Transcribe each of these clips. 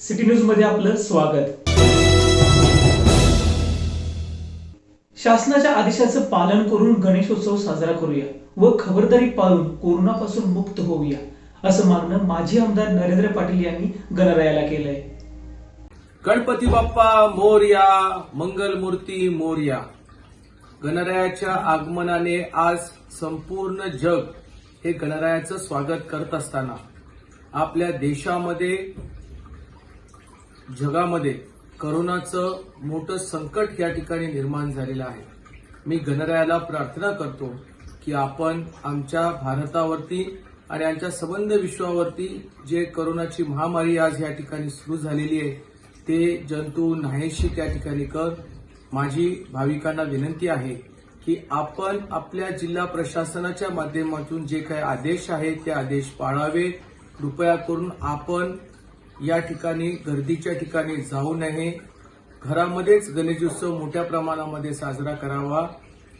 City news मध्ये आपलं स्वागत। शासनाच्या आदेशाचं पालन करून गणेशोत्सव साजरा करूया व खबरदारी पाळून कोरोनापासून मुक्त होऊया, असं मागणं माजी आमदार नरेंद्र पाटील यांनी गणरायाला केलंय। गणपती बाप्पा मोरया, मंगलमूर्ती मोरया। गणरायाच्या आगमनाने आज संपूर्ण जग हे गणरायाचं स्वागत करत असताना आपल्या देशामध्ये जगामध्ये कोरोनाचं मोठं संकट या ठिकाणी निर्माण झालेलं आहे। मी गणरायाला प्रार्थना करतो की आपण आमच्या भारतावरती आणि आमच्या संबंध विश्वावरती जे कोरोनाची महामारी आज या ठिकाणी सुरू झालेली आहे ते जंतू नाहीशी त्या ठिकाणी कर। माझी भाविकांना विनंती आहे की आपण आपल्या जिल्हा प्रशासनाच्या माध्यमातून जे काही आदेश आहेत ते आदेश पाळावे। कृपया करून आपण या ठिकाणी गर्दीच्या ठिकाणी जाऊ नये, घरामध्येच गणेशोत्सव मोठ्या प्रमाणामध्ये साजरा करावा।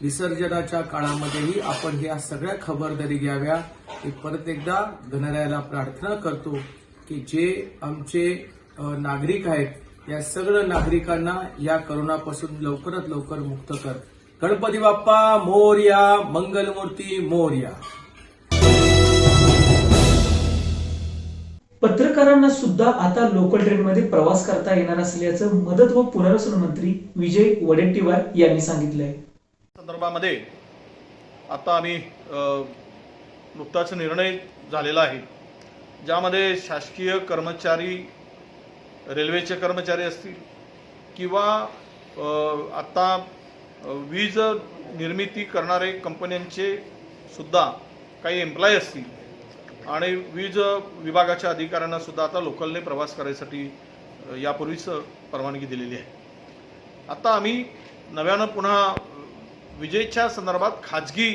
विसर्जनाच्या काळामध्येही आपण या सगळ्या खबरदारी घ्याव्या। मी परत एकदा गणरायाला प्रार्थना करतो की जे आमचे नागरिक आहेत या सगळ्या नागरिकांना या कोरोनापासून लवकरात लवकर मुक्त कर। गणपती बाप्पा मोरया, मंगलमूर्ती मोरया। पत्रकारांना सुद्धा आता लोकल ट्रेनमध्ये प्रवास करता येणार असल्याचं मदत व पुनर्वसन मंत्री विजय वडेट्टीवार यांनी सांगितलंय। संदर्भामध्ये आता आम्ही नुकताच निर्णय झालेला आहे, ज्यामध्ये शासकीय कर्मचारी, रेल्वेचे कर्मचारी असतील किंवा आता वीज निर्मिती करणारे कंपन्यांचे सुद्धा काही एम्प्लॉय असतील आणि वीज विभागाच्या अधिकाऱ्यांना सुद्धा आता लोकलने प्रवास करायसाठी यापूर्वीच परवानगी दिलेली आहे। आता आम्ही नव्यानं पुन्हा विजेच्या संदर्भात खाजगी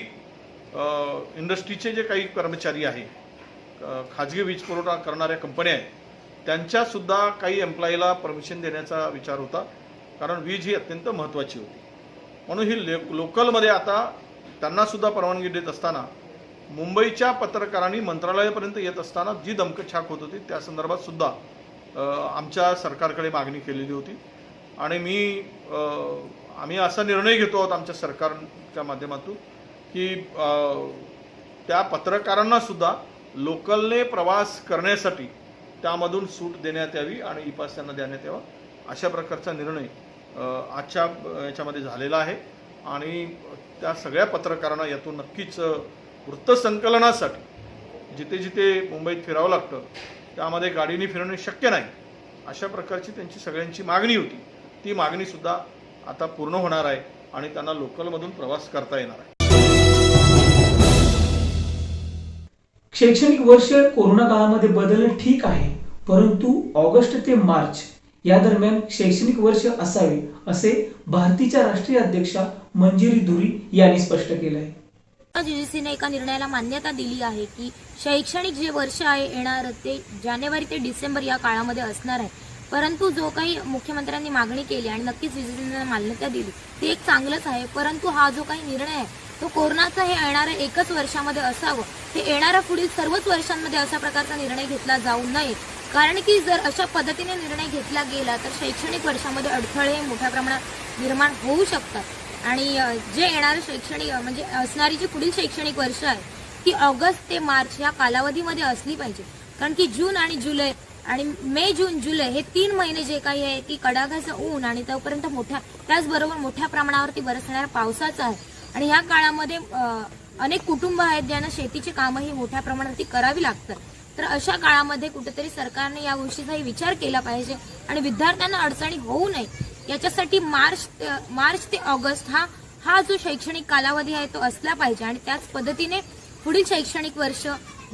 इंडस्ट्रीचे जे काही कर्मचारी आहे, खाजगी वीज पुरवठा करणाऱ्या कंपन्या आहेत, त्यांच्यासुद्धा काही एम्प्लॉईला परमिशन देण्याचा विचार होता, कारण वीज ही अत्यंत महत्त्वाची होती। म्हणून ही लोकलमध्ये आता त्यांनासुद्धा परवानगी देत असताना मुंबईच्या पत्रकारांनी मंत्रालयापर्यंत येत असताना जी दमकछाक होत होती त्या संदर्भात सुद्धा आमच्या सरकारकडे मागणी केलेली होती आणि आम्ही असा निर्णय घेतो आहोत आमच्या सरकारच्या माध्यमातून की त्या पत्रकारांना सुद्धा लोकलने प्रवास करण्यासाठी त्यामधून सूट देण्यात यावी आणि ई पास त्यांना देण्यात यावा, अशा प्रकारचा निर्णय आजच्या याच्यामध्ये झालेला आहे। आणि त्या सगळ्या पत्रकारांना यातून नक्कीच वृत्तसंकलनासाठी जिथे जिथे मुंबईत फिरावं लागतं त्यामध्ये गाडीने फिरणे शक्य नाही, अशा प्रकारची त्यांची सगळ्यांची मागणी होती। ती मागणीसुद्धा आता पूर्ण होणार आहे आणि त्यांना लोकलमधून प्रवास करता येणार आहे। शैक्षणिक वर्ष कोरोना काळामध्ये बदलणं ठीक आहे, परंतु ऑगस्ट ते मार्च या दरम्यान शैक्षणिक वर्ष असावे, असे भारतीच्या राष्ट्रीय अध्यक्षा मंजिरी धुरी यांनी स्पष्ट केलं आहे। जीजीसीने एका निर्णयाला मान्यता दिली आहे की शैक्षणिक जे वर्ष आहे येणार ते जानेवारी ते डिसेंबर या काळामध्ये असणार आहे। परंतु जो काही मुख्यमंत्र्यांनी मागणी केली आणि नक्कीच जीजीसीने मान्यता दिली ते एक चांगलंच आहे, परंतु हा जो काही निर्णय आहे तो कोरोनाचा हे येणाऱ्या एकच वर्षामध्ये असावं, हे येणाऱ्या पुढील सर्वच वर्षांमध्ये अशा प्रकारचा निर्णय घेतला जाऊ नये। कारण की जर अशा पद्धतीने निर्णय घेतला गेला तर शैक्षणिक वर्षामध्ये अडथळे मोठ्या प्रमाणात निर्माण होऊ शकतात आणि जे येणारे शैक्षणिक म्हणजे असणारी जी पुढील शैक्षणिक वर्ष आहे ती ऑगस्ट ते मार्च या कालावधीमध्ये असली पाहिजे। कारण की जून आणि जुलै आणि मे, जून, जुलै हे 3 महिने जे काही आहे ती कडाक्याचं ऊन आणि तोपर्यंत त्याचबरोबर मोठ्या प्रमाणावरती बरसणाऱ्या पावसाचा आहे आणि ह्या काळामध्ये अनेक कुटुंब आहेत ज्यांना शेतीची कामंही मोठ्या प्रमाणावरती करावी लागतात। तर अशा काळामध्ये कुठेतरी सरकारने या गोष्टीचाही विचार केला पाहिजे आणि विद्यार्थ्यांना अडचणी होऊ नये याच्यासाठी मार्च ते ऑगस्ट हा जो शैक्षणिक कालावधी आहे तो असला पाहिजे आणि त्याच पद्धतीने पुढील शैक्षणिक वर्ष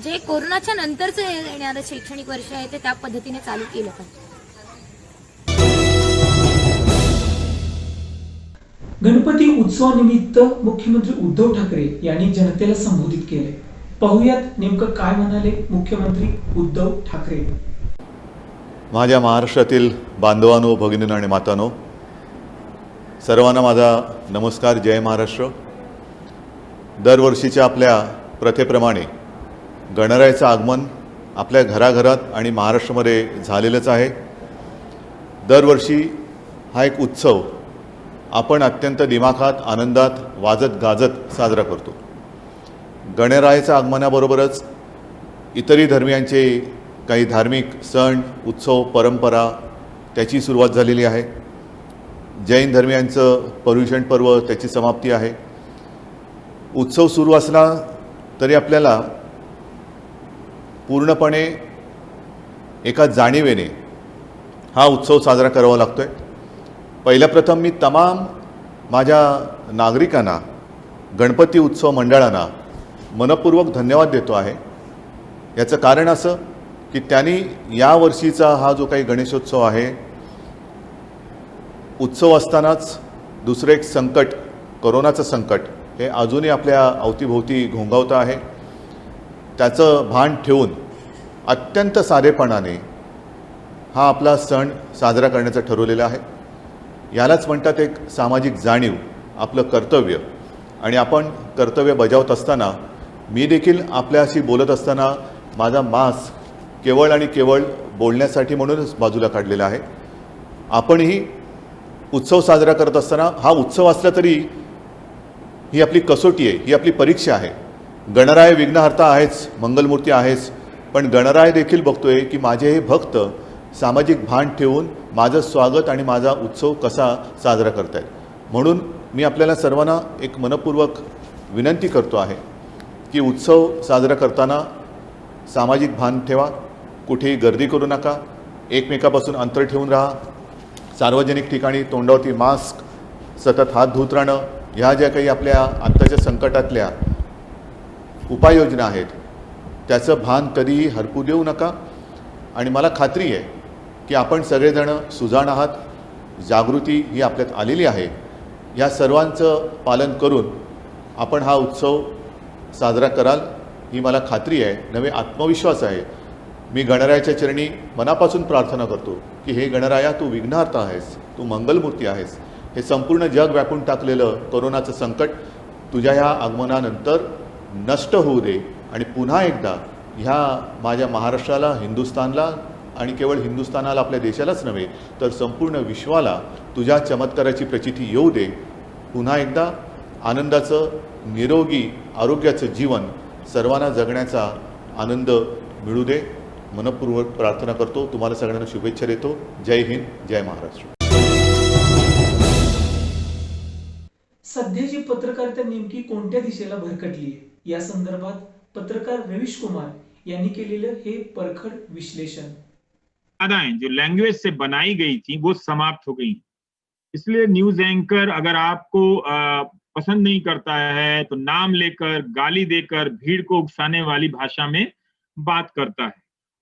जे कोरोनाच्या नंतरचं येणारं शैक्षणिक वर्ष आहे ते त्या पद्धतीने चालू केलं पाहिजे। गणपती उत्सवानिमित्त मुख्यमंत्री उद्धव ठाकरे यांनी जनतेला संबोधित केले। पाहुयात नेमकं काय म्हणाले मुख्यमंत्री उद्धव ठाकरे। माझ्या महाराष्ट्रातील बांधवांनो, भगिनींनो आणि मातांनो, सर्वांना माझा नमस्कार। जय महाराष्ट्र। दरवर्षीच्या आपल्या प्रथेप्रमाणे गणरायाचं आगमन आपल्या घराघरात आणि महाराष्ट्रामध्ये झालेलंच आहे। दरवर्षी हा एक उत्सव आपण अत्यंत दिमाखात आनंदात वाजत गाजत साजरा करतो. गणरायाच्या आगमनाबरोबरच इतरही धर्मियांचे काही धार्मिक सण उत्सव परंपरा त्याची सुरुवात झालेली आहे. जैन धर्मियांचं पर्युषण पर्व त्याची समाप्ती आहे. उत्सव सुरू असला तरी आपल्याला पूर्णपणे एका जाणीवेने हा उत्सव साजरा करावा लागतो आहे. पहिल्या प्रथम मी तमाम माझ्या नागरिकांना गणपती उत्सव मंडळांना मनपूर्वक धन्यवाद देतो आहे. याचं कारण असं की त्यांनी यावर्षीचा हा जो काही गणेशोत्सव आहे उत्सव असतानाच दुसरं एक संकट कोरोनाचं संकट हे अजूनही आपल्या अवतीभोवती घोंगावतं आहे. त्याचं भान ठेवून अत्यंत साधेपणाने हा आपला सण साजरा करण्याचं ठरवलेलं आहे. यालाच म्हणतात एक सामाजिक जाणीव आपलं कर्तव्य. आणि आपण कर्तव्य बजावत असताना मी देखील आपल्याशी बोलत असताना माझा मास्क केवळ आणि केवळ बोलण्यासाठी म्हणूनच बाजूला काढलेला आहे. आपणही उत्सव साजरा करत असताना हा उत्सव असला तरी ही आपली कसोटी आहे, ही आपली परीक्षा आहे. गणराय विघ्नहर्ता आहेच, मंगलमूर्ती आहेच, पण गणराय देखील बघतोय की माझे हे भक्त सामाजिक भान ठेवून माझं स्वागत आणि माझा उत्सव कसा साजरा करतायत. म्हणून मी आपल्याला सर्वांना एक मनपूर्वक विनंती करतो आहे की उत्सव साजरा करताना सामाजिक भान ठेवा, कुठेही गर्दी करू नका, एकमेकापासून अंतर ठेवून राहा, सार्वजनिक ठिकाणी तोंडावरती मास्क, सतत हात धुत राहणं, ह्या ज्या काही आपल्या आत्ताच्या संकटातल्या उपाययोजना आहेत त्याचं भान कधीही हरपू देऊ नका. आणि मला खात्री आहे की आपण सगळेजण सुजाण आहात, जागृती ही आपल्यात आलेली आहे. या सर्वांचं पालन करून आपण हा उत्सव साजरा कराल ही मला खात्री आहे, नवे आत्मविश्वास आहे. मी गणरायाच्या चरणी मनापासून प्रार्थना करतो की हे गणराया तू विघ्नहर्ता आहेस, तू मंगलमूर्ती आहेस. हे संपूर्ण जग व्यापून टाकलेलं कोरोनाचं संकट तुझ्या ह्या आगमनानंतर नष्ट होऊ दे आणि पुन्हा एकदा ह्या माझ्या महाराष्ट्राला, हिंदुस्थानला आणि केवळ हिंदुस्थानाला, आपल्या देशालाच नव्हे तर संपूर्ण विश्वाला तुझ्या चमत्काराची प्रचिती येऊ दे. पुन्हा एकदा आनंदाचं, निरोगी आरोग्याचं जीवन सर्वांना जगण्याचा आनंद मिळू दे. मनपूर्वक प्रार्थना करतो. तुम्हाला सगळ्यांना शुभेच्छा देतो. जय हिंद, जय महाराष्ट्र. सध्याची पत्रकारिता नेमकी कोणत्या दिशेला भरकटली आहे या संदर्भात पत्रकार रवीश कुमार यांनी केलेलं हे परखड विश्लेषण. जो लैंग्वेज से बनाई गई थी वो समाप्त हो गई. इसलिए न्यूज एंकर अगर आपको पसंद नहीं करता है तो नाम लेकर, गाली देकर, भीड़ को उकसाने वाली भाषा में बात करता है.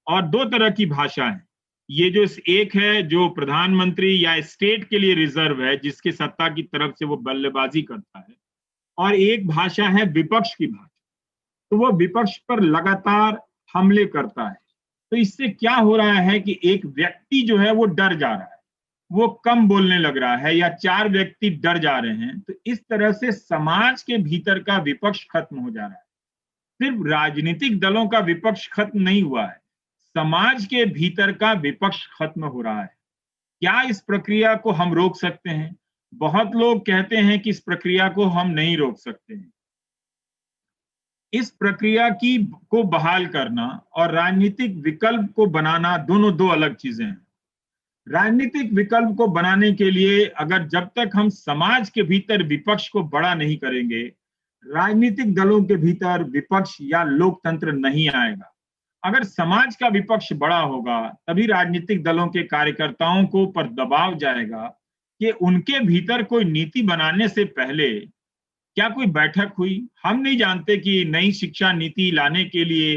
और दो तरह की भाषा है. ये जो एक है जो प्रधानमंत्री या स्टेट के लिए रिजर्व है, जिसके सत्ता की तरफ से वो बल्लेबाजी करता है, और एक भाषा है विपक्ष की भाषा. तो वो विपक्ष पर लगातार हमले करता है. तो इससे क्या हो रहा है कि एक व्यक्ति जो है वो डर जा रहा है, वो कम बोलने लग रहा है, या चार व्यक्ति डर जा रहे हैं. तो इस तरह से समाज के भीतर का विपक्ष खत्म हो जा रहा है. सिर्फ राजनीतिक दलों का विपक्ष खत्म नहीं हुआ है, समाज के भीतर का विपक्ष खत्म हो रहा है. क्या इस प्रक्रिया को हम रोक सकते हैं? बहुत लोग कहते हैं कि इस प्रक्रिया को हम नहीं रोक सकते हैं. इस प्रक्रिया को बहाल करना और राजनीतिक विकल्प को बनाना दोनों दो अलग चीजें हैं. राजनीतिक विकल्प को बनाने के लिए अगर जब तक हम समाज के भीतर विपक्ष को बड़ा नहीं करेंगे, राजनीतिक दलों के भीतर विपक्ष या लोकतंत्र नहीं आएगा. अगर समाज का विपक्ष बड़ा होगा तभी राजनीतिक दलों के कार्यकर्ताओं को पर दबाव जाएगा कि उनके भीतर कोई नीति बनाने से पहले क्या कोई बैठक हुई. हम नहीं जानते कि नई शिक्षा नीति लाने के लिए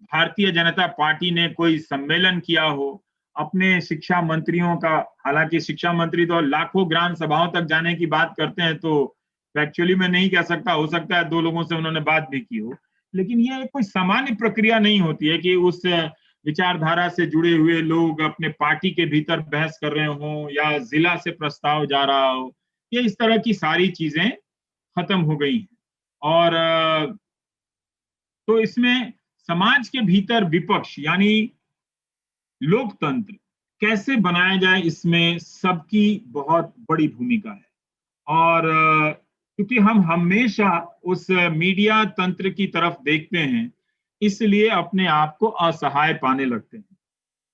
भारतीय जनता पार्टी ने कोई सम्मेलन किया हो अपने शिक्षा मंत्रियों का. हालांकि शिक्षा मंत्री तो लाखों ग्राम सभाओं तक जाने की बात करते हैं, तो एक्चुअली मैं नहीं कह सकता, हो सकता है 2 लोगों से उन्होंने बात भी की हो. लेकिन ये कोई सामान्य प्रक्रिया नहीं होती है कि उस विचारधारा से जुड़े हुए लोग अपने पार्टी के भीतर बहस कर रहे हों या जिला से प्रस्ताव जा रहा हो. ये इस तरह की सारी चीजें खत्म हो गई हैं. और तो इसमें समाज के भीतर विपक्ष यानी लोकतंत्र कैसे बनाया जाए, इसमें सबकी बहुत बड़ी भूमिका है। और क्योंकि हम हमेशा उस मीडिया तंत्र की तरफ देखते हैं, इसलिए अपने आप को असहाय पाने लगते हैं।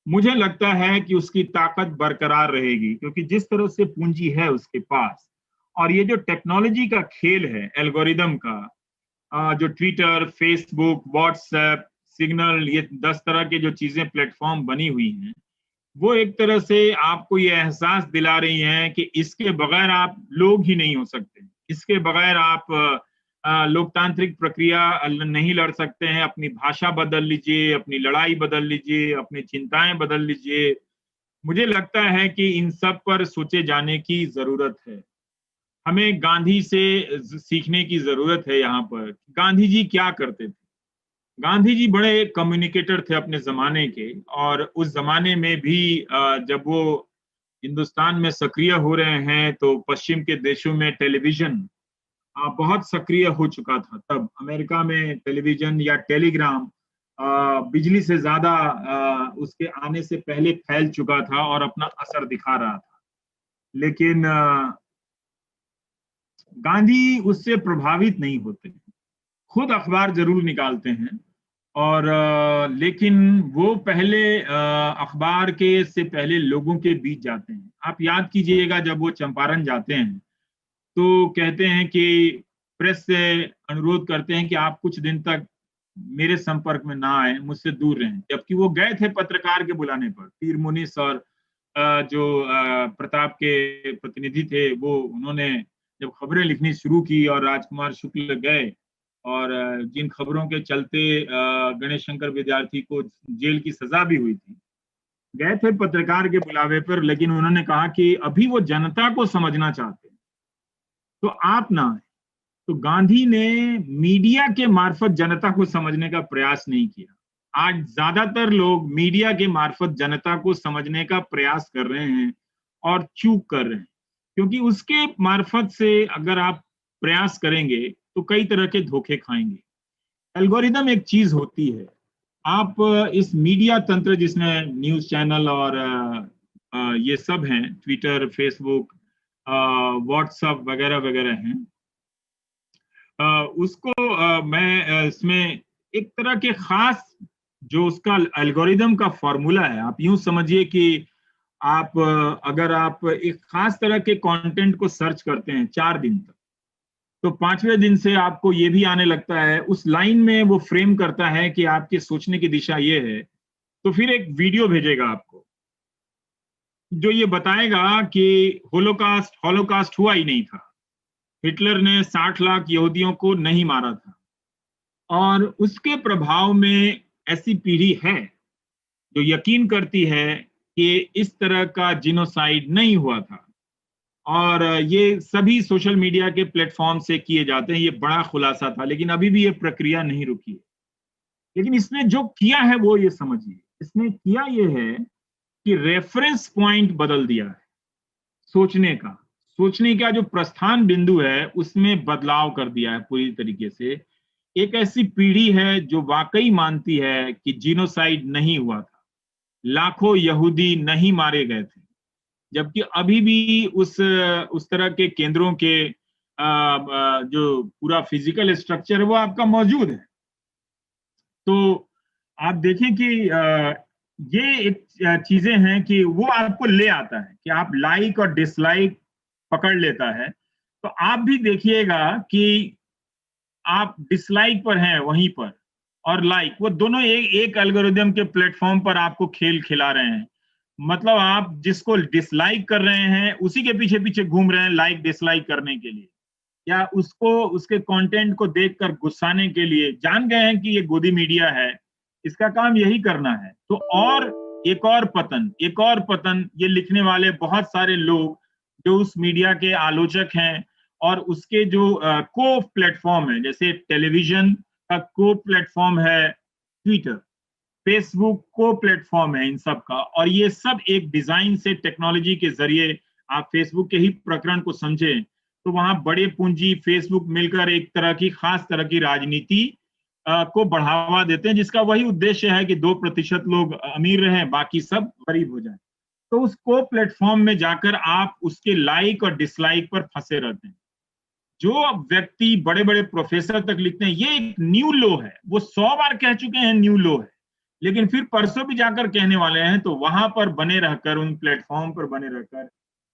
मुझे लगता है कि उसकी ताकत बरकरार रहेगी, क्योंकि जिस तरह से पूंजी है उसके पास, और ये जो टेक्नोलॉजी का खेल है एल्गोरिदम का, जो ट्विटर, फेसबुक, व्हाट्सएप, सिग्नल, ये 10 तरह के जो चीजें प्लेटफॉर्म बनी हुई हैं, वो एक तरह से आपको ये एहसास दिला रही हैं कि इसके बगैर आप लोग ही नहीं हो सकते, इसके बगैर आप लोकतांत्रिक प्रक्रिया नहीं लड़ सकते हैं। अपनी भाषा बदल लीजिए, अपनी लड़ाई बदल लीजिए, अपनी चिंताएं बदल लीजिए। मुझे लगता है कि इन सब पर सोचे जाने की जरूरत है। हमें गांधी से सीखने की जरूरत है यहाँ पर। गांधी जी क्या करते थे? गांधी जी बड़े कम्युनिकेटर थे अपने जमाने के, और उस जमाने में भी जब वो हिंदुस्तान में सक्रिय हो रहे हैं तो पश्चिम के देशों में टेलीविजन बहुत सक्रिय हो चुका था। तब अमेरिका में टेलीविजन या टेलीग्राम बिजली से ज्यादा उसके आने से पहले फैल चुका था और अपना असर दिखा रहा था। लेकिन गांधी उससे प्रभावित नहीं होते, खुद अखबार जरूर निकालते हैं, और लेकिन वो पहले अखबार के से पहले लोगों के बीच जाते हैं। आप याद कीजिएगा, जब वो चंपारण जाते हैं तो कहते हैं कि प्रेस से अनुरोध करते हैं कि आप कुछ दिन तक मेरे संपर्क में ना आए, मुझसे दूर रहें। जबकि वो गए थे पत्रकार के बुलाने पर। पीर मुनीस और जो प्रताप के प्रतिनिधि थे, वो उन्होंने जब खबरें लिखनी शुरू की और राजकुमार शुक्ल गए, और जिन खबरों के चलते गणेश शंकर विद्यार्थी को जेल की सजा भी हुई थी, गए थे पत्रकार के बुलावे पर, लेकिन उन्होंने कहा कि अभी वो जनता को समझना चाहते हैं तो आप ना आए। तो गांधी ने मीडिया के मार्फत जनता को समझने का प्रयास नहीं किया। आज ज्यादातर लोग मीडिया के मार्फत जनता को समझने का प्रयास कर रहे हैं और चूक कर रहे हैं, क्योंकि उसके मार्फत से अगर आप प्रयास करेंगे तो कई तरह के धोखे खाएंगे। एल्गोरिदम एक चीज होती है, आप इस मीडिया तंत्र जिसमें न्यूज चैनल और ये सब हैं, ट्विटर, फेसबुक, व्हाट्सएप वगैरह वगैरह हैं, उसको मैं इसमें एक तरह के खास जो उसका एल्गोरिदम का फॉर्मूला है, आप यूं समझिए कि आप अगर आप एक खास तरह के कंटेंट को सर्च करते हैं 4 दिन तक, तो 5वें दिन से आपको ये भी आने लगता है, उस लाइन में वो फ्रेम करता है कि आपके सोचने की दिशा ये है, तो फिर एक वीडियो भेजेगा आपको जो ये बताएगा कि हॉलोकास्ट हुआ ही नहीं था, हिटलर ने 60 लाख यहूदियों को नहीं मारा था। और उसके प्रभाव में ऐसी पीढ़ी है जो यकीन करती है कि इस तरह का जिनोसाइड नहीं हुआ था, और ये सभी सोशल मीडिया के प्लेटफॉर्म से किए जाते हैं। ये बड़ा खुलासा था, लेकिन अभी भी ये प्रक्रिया नहीं रुकी है। लेकिन इसने जो किया है वो ये समझिए, इसने किया ये है कि रेफरेंस पॉइंट बदल दिया है सोचने का जो प्रस्थान बिंदु है उसमें बदलाव कर दिया है पूरी तरीके से। एक ऐसी पीढ़ी है जो वाकई मानती है कि जिनोसाइड नहीं हुआ था, लाखों यहूदी नहीं मारे गए थे, जबकि अभी भी उस तरह के केंद्रों के जो पूरा फिजिकल स्ट्रक्चर है वो आपका मौजूद है। तो आप देखें कि ये एक चीजें हैं कि वो आपको ले आता है कि आप लाइक और डिसलाइक पकड़ लेता है, तो आप भी देखिएगा कि आप डिसलाइक पर हैं वहीं पर, और लाइक, वो दोनों एक एल्गोरिदम के प्लेटफॉर्म पर आपको खेल खिला रहे हैं। मतलब आप जिसको डिसलाइक कर रहे हैं उसी के पीछे पीछे घूम रहे हैं लाइक डिसलाइक करने के लिए, या उसको उसके कंटेंट को देखकर गुस्साने के लिए। जान गए हैं कि ये गोदी मीडिया है, इसका काम यही करना है। तो और एक और पतन ये लिखने वाले बहुत सारे लोग जो उस मीडिया के आलोचक हैं, और उसके जो को प्लेटफॉर्म है, जैसे टेलीविजन का को प्लेटफॉर्म है ट्विटर, फेसबुक को प्लेटफॉर्म है इन सब का, और ये सब एक डिजाइन से टेक्नोलॉजी के जरिए, आप फेसबुक के ही प्रकरण को समझें तो वहां बड़े पूंजी फेसबुक मिलकर एक तरह की खास तरह की राजनीति को बढ़ावा देते हैं, जिसका वही उद्देश्य है कि 2% लोग अमीर रहें, बाकी सब गरीब हो जाएं। तो उस को प्लेटफॉर्म में जाकर आप उसके लाइक और डिसलाइक पर फंसे रहते हैं। जो व्यक्ति बड़े बड़े प्रोफेसर तक लिखते हैं ये एक न्यू लो है, वो 100 बार कह चुके हैं न्यू लो है, लेकिन फिर परसों भी जाकर कहने वाले हैं, तो वहां पर बने रहकर, उन प्लेटफॉर्म पर बने रहकर,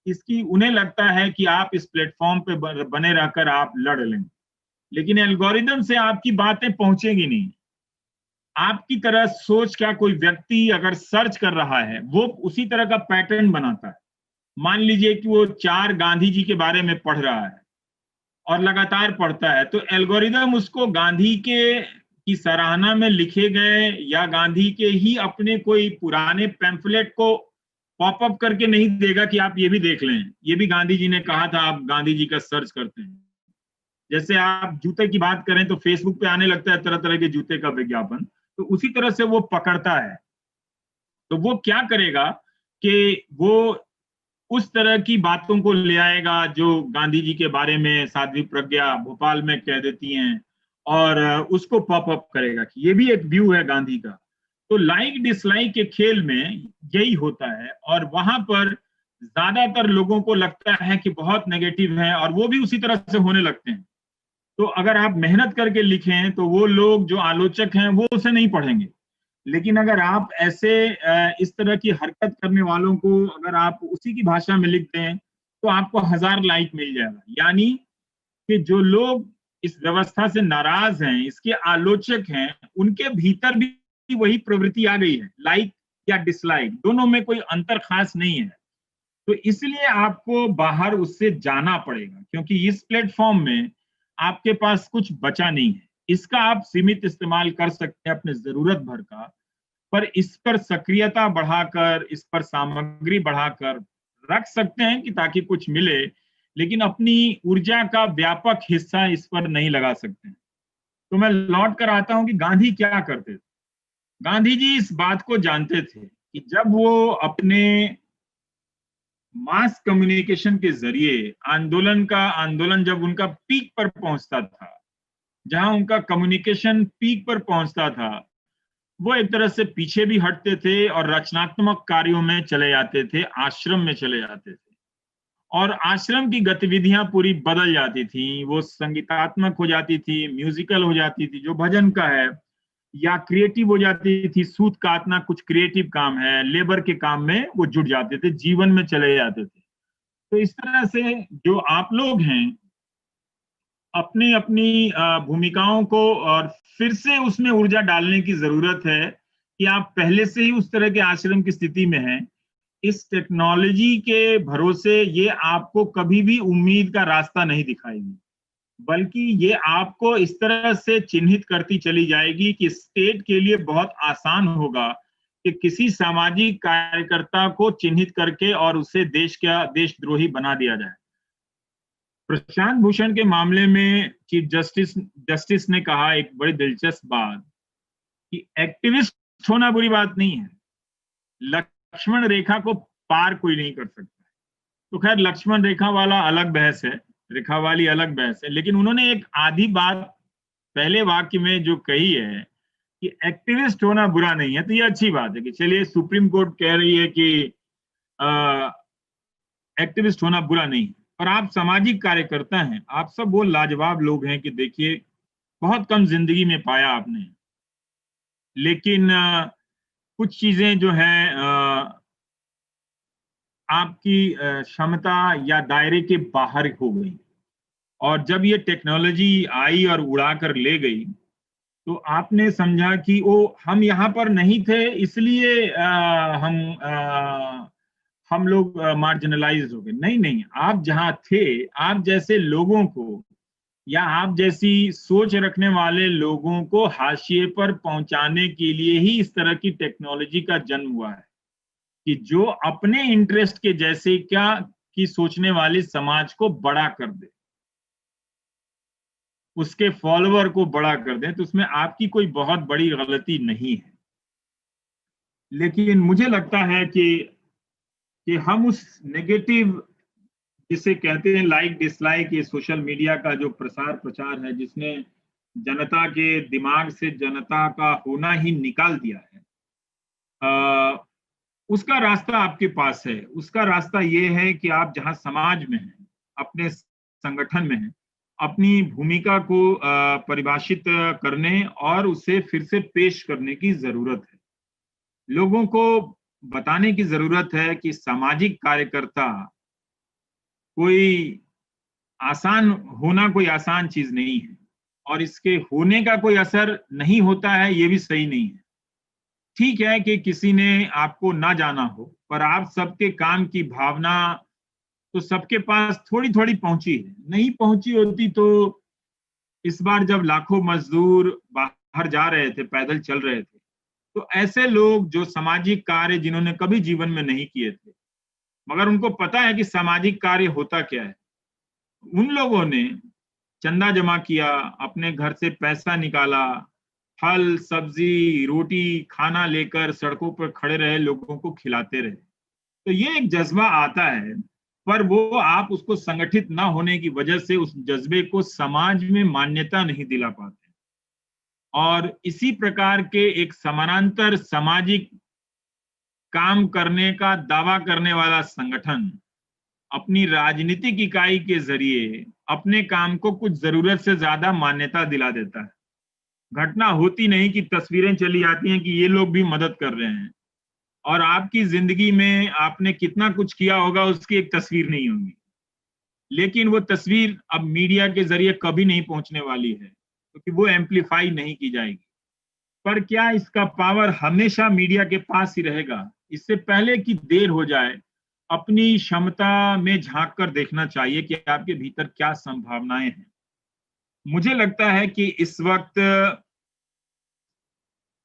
इसकी उन्हें लगता है कि आप इस प्लेटफॉर्म पे बने रहकर आप लड़ लेंगे, लेकिन एल्गोरिदम से आपकी बातें पहुंचेगी नहीं। आपकी तरह सोच का कोई व्यक्ति अगर सर्च कर रहा है, वो उसी तरह का पैटर्न बनाता है। मान लीजिए कि वो 4 गांधी जी के बारे में पढ़ रहा है और लगातार पढ़ता है, तो एल्गोरिदम उसको गांधी के की सराहना में लिखे गए या गांधी के ही अपने कोई पुराने पैम्फलेट को पॉपअप करके नहीं देगा कि आप ये भी देख लें, ये भी गांधी जी ने कहा था, आप गांधी जी का सर्च करते हैं। जैसे आप जूते की बात करें तो फेसबुक पे आने लगता है तरह तरह के जूते का विज्ञापन, तो उसी तरह से वो पकड़ता है। तो वो क्या करेगा कि वो उस तरह की बातों को ले आएगा जो गांधी जी के बारे में साध्वी प्रज्ञा भोपाल में कह देती हैं, और उसको पॉपअप करेगा कि ये भी एक व्यू है गांधी का। तो लाइक डिसलाइक के खेल में यही होता है, और वहां पर ज्यादातर लोगों को लगता है कि बहुत नेगेटिव है, और वो भी उसी तरह से होने लगते हैं। तो अगर आप मेहनत करके लिखें तो वो लोग जो आलोचक हैं वो उसे नहीं पढ़ेंगे, लेकिन अगर आप ऐसे इस तरह की हरकत करने वालों को अगर आप उसी की भाषा में लिख दें तो आपको 1000 लाइक मिल जाएगा। यानी कि जो लोग इस व्यवस्था से नाराज हैं, इसके आलोचक हैं, उनके भीतर भी वही प्रवृत्ति आ गई है, लाइक या डिसलाइक, दोनों में कोई अंतर खास नहीं है। तो इसलिए आपको बाहर उससे जाना पड़ेगा, क्योंकि इस प्लेटफॉर्म में आपके पास कुछ बचा नहीं है। इसका आप सीमित इस्तेमाल कर सकते हैं अपने जरूरत भर का, पर इस पर सक्रियता बढ़ाकर, इस पर सामग्री बढ़ाकर रख सकते हैं कि ताकि कुछ मिले, लेकिन अपनी ऊर्जा का व्यापक हिस्सा इस पर नहीं लगा सकते हैं। तो मैं लौट कर आता हूं कि गांधी क्या करते थे। गांधी जी इस बात को जानते थे कि जब वो अपने मास कम्युनिकेशन के जरिए आंदोलन जब उनका पीक पर पहुंचता था, जहां उनका कम्युनिकेशन पीक पर पहुंचता था, वो एक तरह से पीछे भी हटते थे और रचनात्मक कार्यों में चले जाते थे, आश्रम में चले जाते थे, और आश्रम की गतिविधियां पूरी बदल जाती थी। वो संगीतात्मक हो जाती थी, म्यूजिकल हो जाती थी, जो भजन का है, या क्रिएटिव हो जाती थी, सूत काटना कुछ क्रिएटिव काम है, लेबर के काम में वो जुट जाते थे, जीवन में चले जाते थे। तो इस तरह से जो आप लोग हैं, अपनी अपनी भूमिकाओं को और फिर से उसमें ऊर्जा डालने की जरूरत है कि आप पहले से ही उस तरह के आश्रम की स्थिति में हैं। इस टेक्नोलॉजी के भरोसे ये आपको कभी भी उम्मीद का रास्ता नहीं दिखाएगी, बल्कि ये आपको इस तरह से चिन्हित करती चली जाएगी कि स्टेट के लिए बहुत आसान होगा कि किसी सामाजिक कार्यकर्ता को चिन्हित करके और उसे देशद्रोही बना दिया जाए। प्रशांत भूषण के मामले में चीफ जस्टिस ने कहा एक बड़ी दिलचस्प बात कि एक्टिविस्ट होना बुरी बात नहीं है, लक्ष्मण रेखा को पार कोई नहीं कर सकता। तो खैर लक्ष्मण रेखा वाला अलग बहस है, रेखा वाली अलग बहस है, लेकिन उन्होंने एक आधी बात पहले वाक्य में जो कही है कि एक्टिविस्ट होना बुरा नहीं है, तो ये अच्छी बात है कि चलिए सुप्रीम कोर्ट कह रही है कि एक्टिविस्ट होना बुरा नहीं है, पर आप सामाजिक कार्यकर्ता हैं, आप सब वो लाजवाब लोग हैं कि देखिए बहुत कम जिंदगी में पाया आपने, लेकिन कुछ चीजें जो हैं आपकी क्षमता या दायरे के बाहर हो गई, और जब ये टेक्नोलॉजी आई और उड़ा कर ले गई तो आपने समझा कि वो हम यहाँ पर नहीं थे इसलिए हम लोग मार्जिनलाइज हो गए। नहीं नहीं, आप जहाँ थे, आप जैसे लोगों को या आप जैसी सोच रखने वाले लोगों को हाशिए पर पहुंचाने के लिए ही इस तरह की टेक्नोलॉजी का जन्म हुआ है कि जो अपने इंटरेस्ट के जैसे क्या की सोचने वाली समाज को बड़ा कर दे, उसके फॉलोअर को बड़ा कर दें, तो उसमें आपकी कोई बहुत बड़ी गलती नहीं है। लेकिन मुझे लगता है कि हम उस नेगेटिव जिसे कहते हैं लाइक डिसलाइक, ये सोशल मीडिया का जो प्रसार प्रचार है जिसने जनता के दिमाग से जनता का होना ही निकाल दिया है, उसका रास्ता आपके पास है। उसका रास्ता ये है कि आप जहां समाज में हैं, अपने संगठन में हैं, अपनी भूमिका को परिभाषित करने और उसे फिर से पेश करने की जरूरत है। लोगों को बताने की जरूरत है कि सामाजिक कार्यकर्ता कोई आसान होना कोई आसान चीज नहीं है, और इसके होने का कोई असर नहीं होता है, ये भी सही नहीं है। ठीक है कि किसी ने आपको ना जाना हो, पर आप सबके काम की भावना तो सबके पास थोड़ी थोड़ी पहुंची है। नहीं पहुंची होती तो इस बार जब लाखों मजदूर बाहर जा रहे थे, पैदल चल रहे थे, तो ऐसे लोग जो सामाजिक कार्य जिन्होंने कभी जीवन में नहीं किए थे, मगर उनको पता है कि सामाजिक कार्य होता क्या है, उन लोगों ने चंदा जमा किया, अपने घर से पैसा निकाला, फल सब्जी रोटी खाना लेकर सड़कों पर खड़े रहे, लोगों को खिलाते रहे। तो ये एक जज्बा आता है, पर वो आप उसको संगठित ना होने की वजह से उस जज्बे को समाज में मान्यता नहीं दिला पाते। और इसी प्रकार के एक समानांतर सामाजिक काम करने का दावा करने वाला संगठन अपनी राजनीतिक इकाई के जरिए अपने काम को कुछ जरूरत से ज्यादा मान्यता दिला देता है। घटना होती नहीं कि तस्वीरें चली आती हैं कि ये लोग भी मदद कर रहे हैं, और आपकी जिंदगी में आपने कितना कुछ किया होगा उसकी एक तस्वीर नहीं होगी। लेकिन वो तस्वीर अब मीडिया के जरिए कभी नहीं पहुंचने वाली है, क्योंकि वो एम्पलीफाई नहीं की जाएगी। पर क्या इसका पावर हमेशा मीडिया के पास ही रहेगा? इससे पहले कि देर हो जाए, अपनी क्षमता में झांक कर देखना चाहिए कि आपके भीतर क्या संभावनाएं हैं। मुझे लगता है कि इस वक्त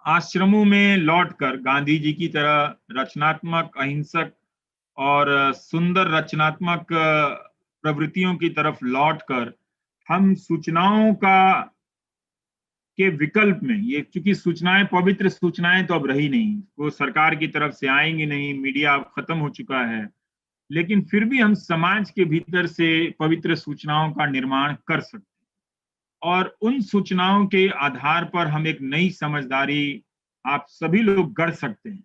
आश्रमों में लौटकर गांधी जी की तरह रचनात्मक, अहिंसक और सुंदर रचनात्मक प्रवृत्तियों की तरफ लौटकर हम सूचनाओं का के विकल्प में, ये क्योंकि सूचनाएं, पवित्र सूचनाएं तो अब रही नहीं, वो सरकार की तरफ से आएंगी नहीं, मीडिया अब खत्म हो चुका है, लेकिन फिर भी हम समाज के भीतर से पवित्र सूचनाओं का निर्माण कर सकते हैं। और उन सूचनाओं के आधार पर हम एक नई समझदारी आप सभी लोग गढ़ सकते हैं।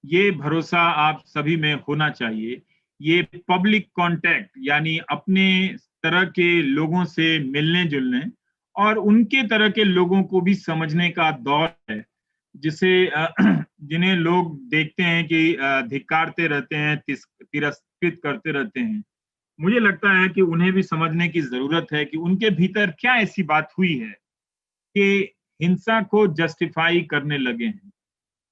ये भरोसा आप सभी में होना चाहिए। ये पब्लिक कांटेक्ट, यानी अपने तरह के लोगों से मिलने जुलने और उनके तरह के लोगों को भी समझने का दौर है, जिसे जिन्हें लोग देखते हैं कि धिक्कारते रहते हैं, तिरस्कृत करते रहते हैं। मुझे लगता है कि उन्हें भी समझने की जरूरत है कि उनके भीतर क्या ऐसी बात हुई है कि हिंसा को जस्टिफाई करने लगे हैं।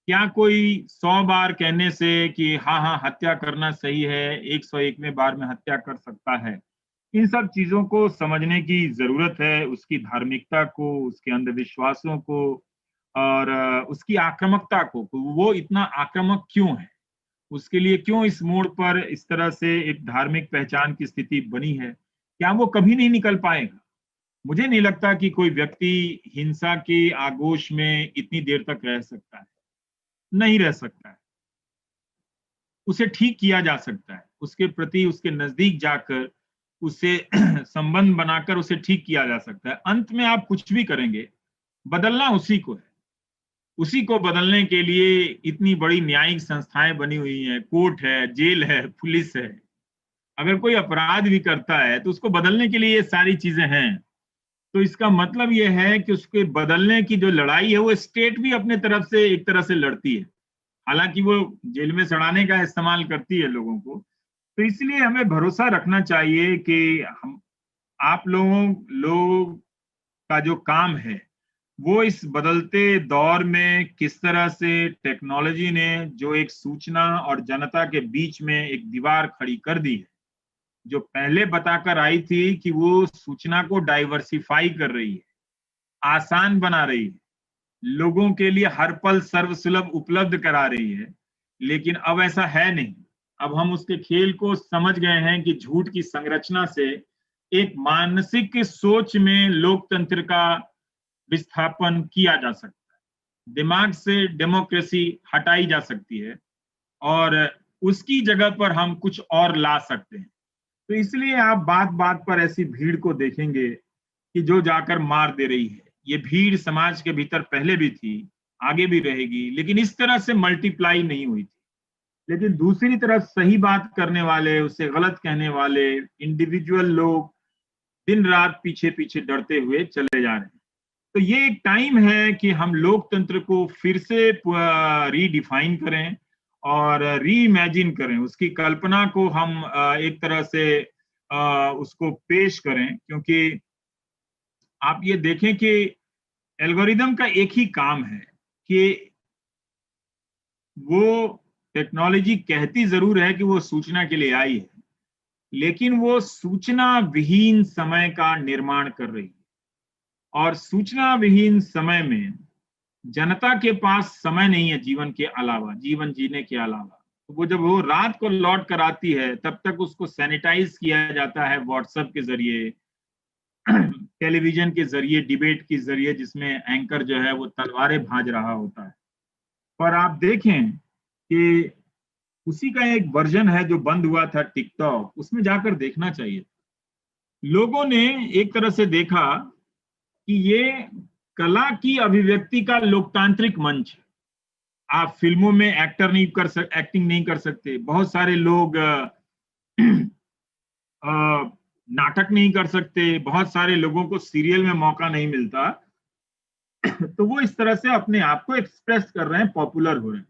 क्या कोई 100 बार कहने से कि हाँ हाँ हत्या करना सही है, 101वें बार में हत्या कर सकता है? इन सब चीजों को समझने की जरूरत है, उसकी धार्मिकता को, उसके अंधविश्वासों को और उसकी आक्रामकता को। वो इतना आक्रामक क्यों है, उसके लिए क्यों इस मोड़ पर इस तरह से एक धार्मिक पहचान की स्थिति बनी है? क्या वो कभी नहीं निकल पाएगा? मुझे नहीं लगता कि कोई व्यक्ति हिंसा के आगोश में इतनी देर तक रह सकता है, नहीं रह सकता है। उसे ठीक किया जा सकता है, उसके प्रति उसके नजदीक जाकर उसे संबंध बनाकर उसे ठीक किया जा सकता है। अंत में आप कुछ भी करेंगे, बदलना उसी को है। उसी को बदलने के लिए इतनी बड़ी न्यायिक संस्थाएं बनी हुई हैं, कोर्ट है, जेल है, पुलिस है। अगर कोई अपराध भी करता है तो उसको बदलने के लिए ये सारी चीजें हैं। तो इसका मतलब ये है कि उसके बदलने की जो लड़ाई है वो स्टेट भी अपने तरफ से एक तरह से लड़ती है, हालांकि वो जेल में सड़ाने का इस्तेमाल करती है लोगों को। तो इसलिए हमें भरोसा रखना चाहिए कि हम आप लोग का जो काम है वो इस बदलते दौर में किस तरह से टेक्नोलॉजी ने जो एक सूचना और जनता के बीच में एक दीवार खड़ी कर दी है, जो पहले बताकर आई थी कि वो सूचना को डाइवर्सिफाई कर रही है, आसान बना रही है, लोगों के लिए हर पल सर्वसुलभ उपलब्ध करा रही है, लेकिन अब ऐसा है नहीं। अब हम उसके खेल को समझ गए हैं कि झूठ की संरचना से एक मानसिक सोच में लोकतंत्र का विस्थापन किया जा सकता है, दिमाग से डेमोक्रेसी हटाई जा सकती है और उसकी जगह पर हम कुछ और ला सकते हैं। तो इसलिए आप बात बात पर ऐसी भीड़ को देखेंगे कि जो जाकर मार दे रही है। ये भीड़ समाज के भीतर पहले भी थी, आगे भी रहेगी, लेकिन इस तरह से मल्टीप्लाई नहीं हुई थी। लेकिन दूसरी तरफ सही बात करने वाले, उससे गलत कहने वाले इंडिविजुअल लोग दिन रात पीछे पीछे डरते हुए चले जा रहे हैं। तो ये एक टाइम है कि हम लोकतंत्र को फिर से रीडिफाइन करें और री इमेजिन करें, उसकी कल्पना को हम एक तरह से उसको पेश करें। क्योंकि आप ये देखें कि एल्गोरिदम का एक ही काम है कि वो टेक्नोलॉजी कहती जरूर है कि वो सूचना के लिए आई है, लेकिन वो सूचना विहीन समय का निर्माण कर रही है। और सूचना विहीन समय में जनता के पास समय नहीं है जीवन के अलावा, जीवन जीने के अलावा। तो वो जब वो रात को लौट कर आती है तब तक उसको सैनिटाइज किया जाता है व्हाट्सएप के जरिए, टेलीविजन के जरिए, डिबेट के जरिए, जिसमें एंकर जो है वो तलवारें भांज रहा होता है। पर आप देखें कि उसी का एक वर्जन है जो बंद हुआ था टिकटॉक, उसमें जाकर देखना चाहिए। लोगों ने एक तरह से देखा कि ये कला की अभिव्यक्ति का लोकतांत्रिक मंच है। आप फिल्मों में एक्टिंग नहीं कर सकते, बहुत सारे लोग नाटक नहीं कर सकते, बहुत सारे लोगों को सीरियल में मौका नहीं मिलता। तो वो इस तरह से अपने आप को एक्सप्रेस कर रहे हैं, पॉपुलर हो रहे हैं।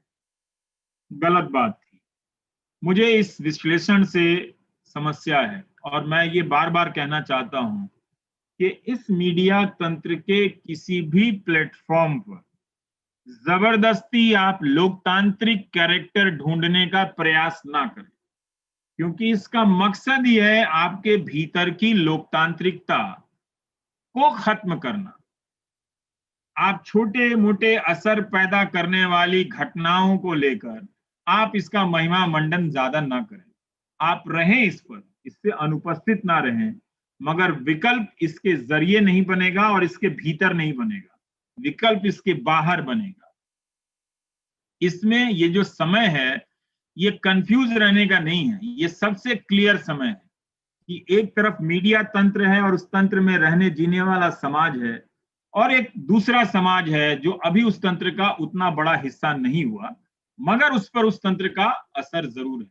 गलत बात थी। मुझे इस विश्लेषण से समस्या है और मैं ये बार बार कहना चाहता हूं कि इस मीडिया तंत्र के किसी भी प्लेटफॉर्म पर जबरदस्ती आप लोकतांत्रिक कैरेक्टर ढूंढने का प्रयास ना करें, क्योंकि इसका मकसद ही है आपके भीतर की लोकतांत्रिकता को खत्म करना। आप छोटे मोटे असर पैदा करने वाली घटनाओं को लेकर आप इसका महिमा मंडन ज्यादा ना करें। आप रहें इस पर, इससे अनुपस्थित ना रहें, मगर विकल्प इसके जरिए नहीं बनेगा और इसके भीतर नहीं बनेगा, विकल्प इसके बाहर बनेगा। इसमें ये जो समय है ये कंफ्यूज रहने का नहीं है, ये सबसे क्लियर समय है कि एक तरफ मीडिया तंत्र है और उस तंत्र में रहने जीने वाला समाज है, और एक दूसरा समाज है जो अभी उस तंत्र का उतना बड़ा हिस्सा नहीं हुआ, मगर उस पर उस तंत्र का असर जरूर है।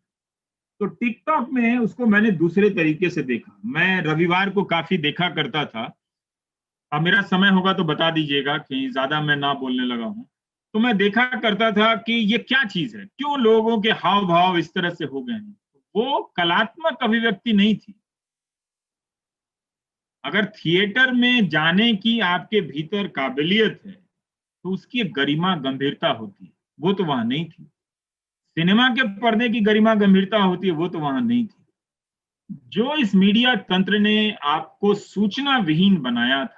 तो टिकटॉक में उसको मैंने दूसरे तरीके से देखा। मैं रविवार को काफी देखा करता था। अब मेरा समय होगा तो बता दीजिएगा, कहीं ज्यादा मैं ना बोलने लगा हूं। तो मैं देखा करता था कि ये क्या चीज है, क्यों लोगों के हाव भाव इस तरह से हो गए हैं। वो कलात्मक अभिव्यक्ति नहीं थी। अगर थिएटर में जाने की आपके भीतर काबिलियत है तो उसकी एक गरिमा गंभीरता होती है, वो तो वहां नहीं थी। सिनेमा के पर्दे की गरिमा गंभीरता होती है, वो तो वहां नहीं थी। जो इस मीडिया तंत्र ने आपको सूचना विहीन बनाया था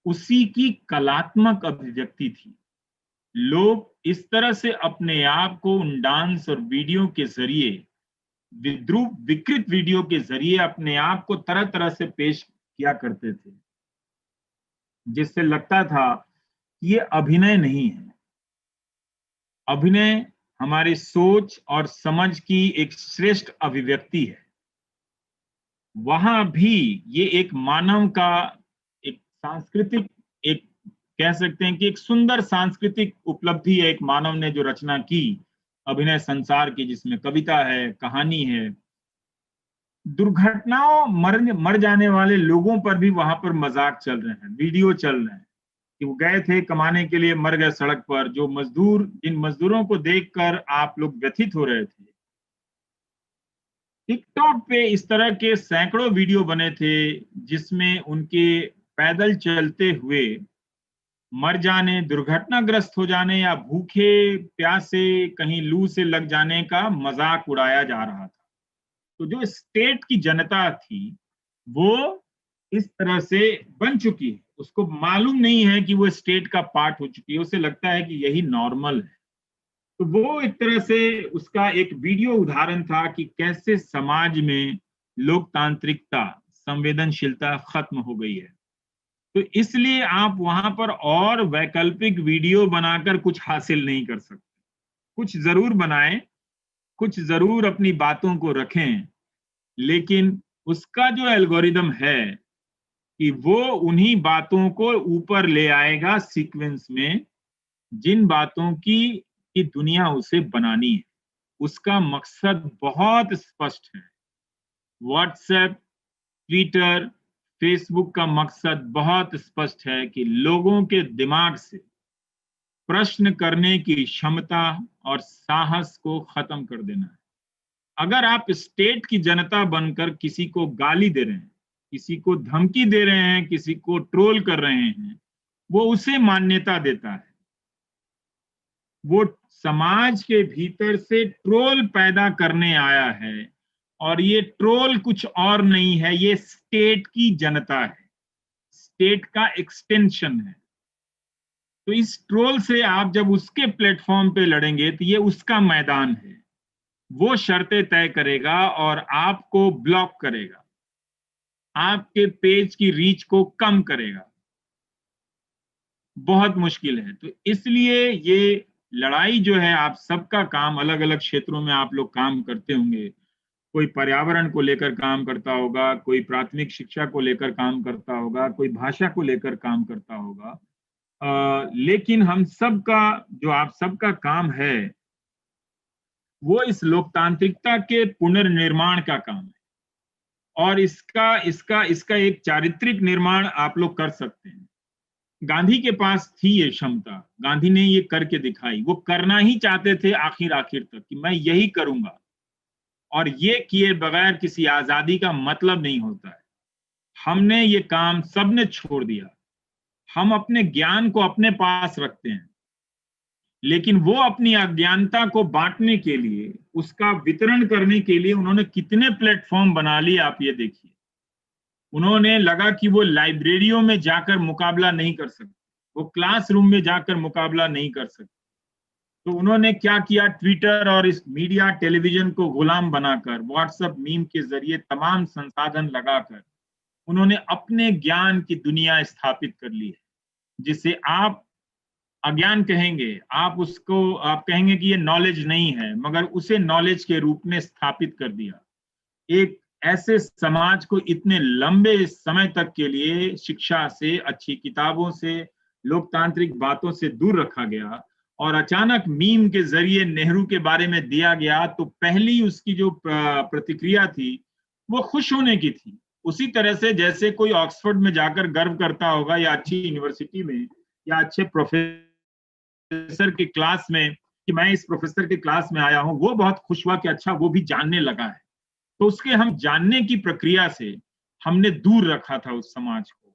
उसी की कलात्मक अभिव्यक्ति थी। लोग इस तरह से अपने आप को उन डांस और वीडियो के जरिए, विद्रूप विकृत वीडियो के जरिए अपने आप को तरह तरह से पेश किया करते थे, जिससे लगता था कि ये अभिनय नहीं है। अभिनय हमारी सोच और समझ की एक श्रेष्ठ अभिव्यक्ति है। वहां भी ये एक मानव का एक सांस्कृतिक, एक कह सकते हैं कि एक सुंदर सांस्कृतिक उपलब्धि है, एक मानव ने जो रचना की अभिनय संसार की, जिसमें कविता है, कहानी है। दुर्घटनाओं मर जाने वाले लोगों पर भी वहां पर मजाक चल रहे हैं, वीडियो चल रहे हैं कि वो गए थे कमाने के लिए, मर गए सड़क पर। जो मजदूर, जिन मजदूरों को देखकर आप लोग व्यथित हो रहे थे। टिकटॉक पे इस तरह के सैकड़ों वीडियो बने थे जिसमें उनके पैदल चलते हुए मर जाने, दुर्घटनाग्रस्त हो जाने या भूखे प्यासे कहीं लू से लग जाने का मजाक उड़ाया जा रहा था। तो जो स्टेट की जनता थी वो इस तरह से बन चुकी है, उसको मालूम नहीं है कि वो स्टेट का पार्ट हो चुकी है, उसे लगता है कि यही नॉर्मल है। तो वो एक तरह से उसका एक वीडियो उदाहरण था कि कैसे समाज में लोकतांत्रिकता, संवेदनशीलता खत्म हो गई है। तो इसलिए आप वहां पर और वैकल्पिक वीडियो बनाकर कुछ हासिल नहीं कर सकते। कुछ जरूर बनाएं, कुछ जरूर अपनी बातों को रखें, लेकिन उसका जो एल्गोरिदम है कि वो उन्हीं बातों को ऊपर ले आएगा सीक्वेंस में, जिन बातों की कि दुनिया उसे बनानी है। उसका मकसद बहुत स्पष्ट है। व्हाट्सएप, ट्विटर, फेसबुक का मकसद बहुत स्पष्ट है कि लोगों के दिमाग से प्रश्न करने की क्षमता और साहस को खत्म कर देना है। अगर आप स्टेट की जनता बनकर किसी को गाली दे रहे हैं, किसी को धमकी दे रहे हैं, किसी को ट्रोल कर रहे हैं, वो उसे मान्यता देता है। वो समाज के भीतर से ट्रोल पैदा करने आया है, और ये ट्रोल कुछ और नहीं है, ये स्टेट की जनता है, स्टेट का एक्सटेंशन है। तो इस ट्रोल से आप जब उसके प्लेटफॉर्म पे लड़ेंगे तो ये उसका मैदान है। वो शर्तें तय करेगा और आपको ब्लॉक करेगा, आपके पेज की रीच को कम करेगा। बहुत मुश्किल है। तो इसलिए ये लड़ाई जो है, आप सबका काम, अलग अलग क्षेत्रों में आप लोग काम करते होंगे। कोई पर्यावरण को लेकर काम करता होगा, कोई प्राथमिक शिक्षा को लेकर काम करता होगा, कोई भाषा को लेकर काम करता होगा। लेकिन हम सबका, जो आप सबका काम है, वो इस लोकतांत्रिकता के पुनर्निर्माण का काम है। और इसका इसका इसका एक चारित्रिक निर्माण आप लोग कर सकते हैं। गांधी के पास थी ये क्षमता, गांधी ने ये करके दिखाई। वो करना ही चाहते थे आखिर तक कि मैं यही करूंगा, और ये किए बगैर किसी आजादी का मतलब नहीं होता है। हमने ये काम सबने छोड़ दिया। हम अपने ज्ञान को अपने पास रखते हैं, लेकिन वो अपनी अज्ञानता को बांटने के लिए, उसका वितरण करने के लिए उन्होंने कितने प्लेटफॉर्म बना लिए, आप ये देखिए। उन्होंने लगा कि वो लाइब्रेरियों में जाकर मुकाबला नहीं कर सकते, वो क्लासरूम में जाकर मुकाबला नहीं कर सकते, तो उन्होंने क्या किया, ट्विटर और इस मीडिया टेलीविजन को गुलाम बनाकर, व्हाट्सएप मीम के जरिए तमाम संसाधन लगाकर उन्होंने अपने ज्ञान की दुनिया स्थापित कर ली है, जिसे आप अज्ञान कहेंगे। आप कहेंगे कि ये नॉलेज नहीं है, मगर उसे नॉलेज के रूप में स्थापित कर दिया। एक ऐसे समाज को इतने लंबे समय तक के लिए शिक्षा से, अच्छी किताबों से, लोकतांत्रिक बातों से दूर रखा गया, और अचानक मीम के जरिए नेहरू के बारे में दिया गया, तो पहली उसकी जो प्रतिक्रिया थी वो खुश होने की थी। उसी तरह से जैसे कोई ऑक्सफोर्ड में जाकर गर्व करता होगा, या अच्छी यूनिवर्सिटी में, या अच्छे प्रोफेसर की क्लास में, कि मैं इस प्रोफेसर के क्लास में आया हूं, वो बहुत खुश हुआ कि अच्छा वो भी जानने लगा है। तो उसके हम जानने की प्रक्रिया से हमने दूर रखा था उस समाज को।